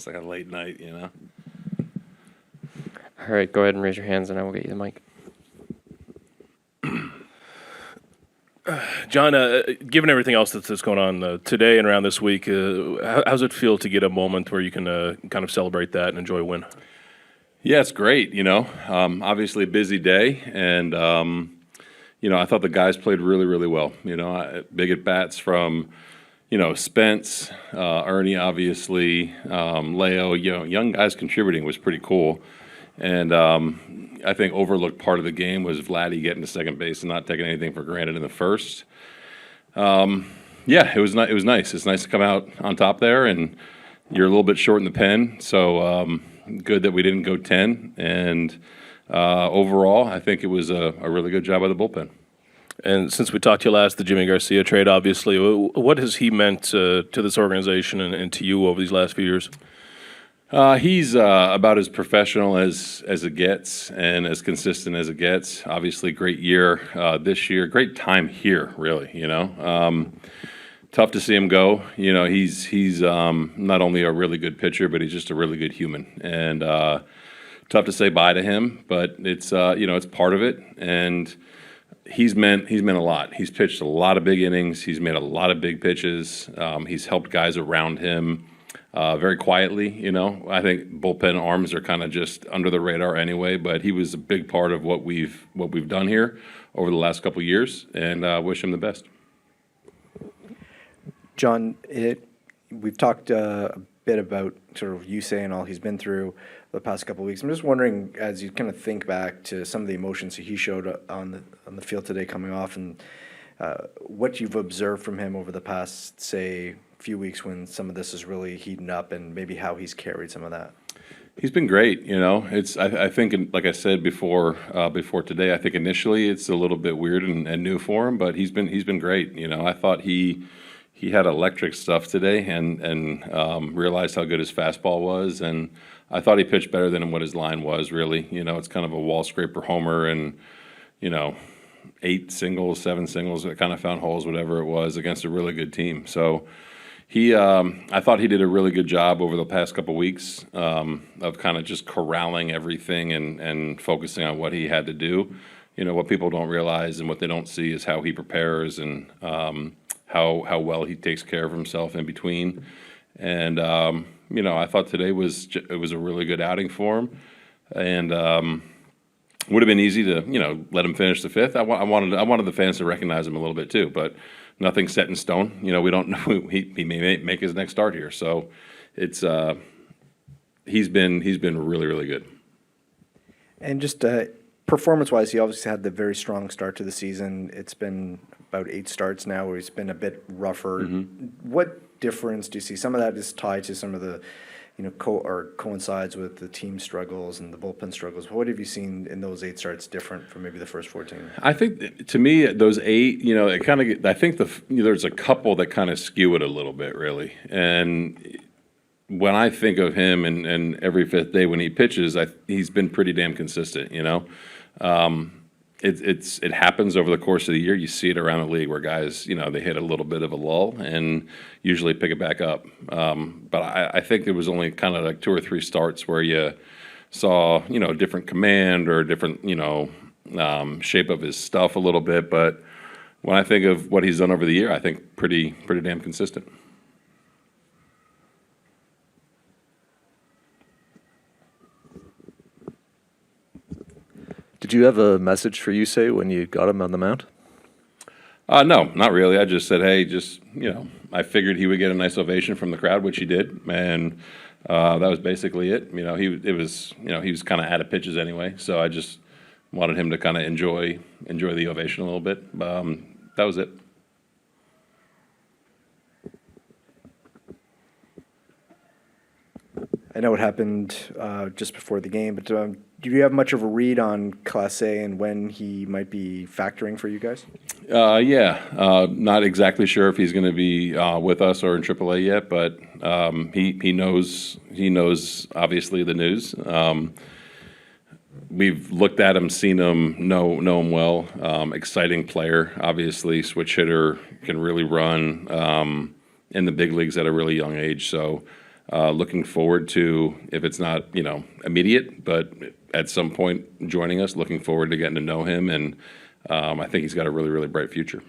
like a late night, you know. All right, go ahead and raise your hands, and I will get you the mic. John, given everything else that's going on today and around this week, how's it feel to get a moment where you can kind of celebrate that and enjoy a win? Yeah, it's great, you know. Obviously a busy day, and, you know, I thought the guys played really, really well. You know, big at-bats from, you know, Spence, Ernie, obviously, Leo, you know, young guys contributing was pretty cool. And I think overlooked part of the game was Vladdy getting to second base and not taking anything for granted in the first. Yeah, it was nice. It's nice to come out on top there, and you're a little bit short in the pen, so good that we didn't go 10. And overall, I think it was a really good job by the bullpen. And since we talked to you last, the Yimi Garcia trade, obviously, what has he meant to this organization and to you over these last few years? He's about as professional as it gets and as consistent as it gets. Obviously, great year this year. Great time here, really, you know. Tough to see him go. You know, he's not only a really good pitcher, but he's just a really good human. And tough to say bye to him, but it's you know, it's part of it. And he's meant a lot. He's pitched a lot of big innings. He's made a lot of big pitches. He's helped guys around him. Very quietly, you know. I think bullpen arms are kind of just under the radar anyway, but he was a big part of what we've done here over the last couple of years, and wish him the best. John, we've talked a bit about sort of Yusei and all he's been through the past couple of weeks. I'm just wondering, as you kind of think back to some of the emotions that he showed on the field today coming off, and what you've observed from him over the past, say, few weeks when some of this is really heating up, and maybe how he's carried some of that. He's been great, you know. I think, like I said before today, I think initially it's a little bit weird and new for him, but he's been great. You know, I thought he had electric stuff today, and realized how good his fastball was, and I thought he pitched better than what his line was. Really, you know, it's kind of a wall scraper homer, and you know, 8 singles, 7 singles, it kind of found holes, whatever it was, against a really good team. So. I thought he did a really good job over the past couple of weeks of kind of just corralling everything and focusing on what he had to do. You know, what people don't realize and what they don't see is how he prepares and how well he takes care of himself in between. And you know, I thought today it was a really good outing for him, and would have been easy to let him finish the 5th. I wanted the fans to recognize him a little bit too, but. Nothing's set in stone. You know, we don't know he may make his next start here. So it's he's been really, really good. And just performance-wise, he obviously had the very strong start to the season. It's been about 8 starts now where he's been a bit rougher. Mm-hmm. What difference do you see? Some of that is tied to some of the, coincides with the team struggles and the bullpen struggles. What have you seen in those 8 starts different from maybe the first 14? I think, to me, those 8, it kind of. I think there's a couple that kind of skew it a little bit, really. And when I think of him and every 5th day when he pitches, he's been pretty damn consistent. You know, it happens over the course of the year. You see it around the league where guys, they hit a little bit of a lull and usually pick it back up. But I think there was only kind of like 2 or 3 starts where you saw, different command or different, shape of his stuff a little bit. But when I think of what he's done over the year, I think pretty damn consistent. Did you have a message for Yusei when you got him on the mound? No, not really. I just said, hey, I figured he would get a nice ovation from the crowd, which he did, and that was basically it. He was kind of out of pitches anyway, so I just wanted him to kind of enjoy the ovation a little bit. That was it. I know it happened just before the game, but do you have much of a read on Class A and when he might be factoring for you guys? Yeah, not exactly sure if he's going to be with us or in AAA yet, but he knows obviously the news. We've looked at him, seen him, know him well. Exciting player, obviously, switch hitter, can really run in the big leagues at a really young age. So looking forward to, if it's not, immediate, but at some point joining us, looking forward to getting to know him. And I think he's got a really, really bright future.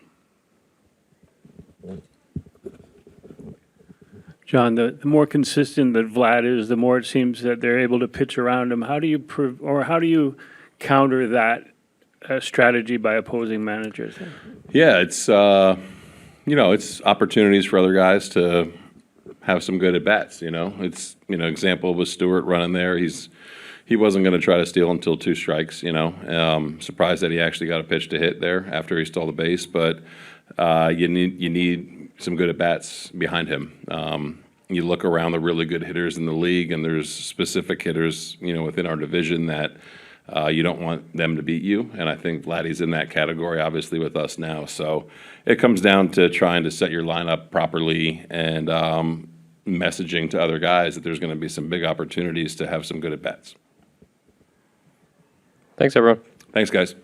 John, the more consistent that Vlad is, the more it seems that they're able to pitch around him. How do you counter that strategy by opposing managers? Yeah, it's it's opportunities for other guys to have some good at bats. It's example was Stewart running there. He wasn't going to try to steal until 2 strikes. Surprised that he actually got a pitch to hit there after he stole the base, but you need some good at bats behind him. You look around the really good hitters in the league, and there's specific hitters within our division that you don't want them to beat you, and I think Vladdy's in that category, obviously, with us now. So it comes down to trying to set your lineup properly and messaging to other guys that there's going to be some big opportunities to have some good at bats. Thanks, everyone. Thanks, guys.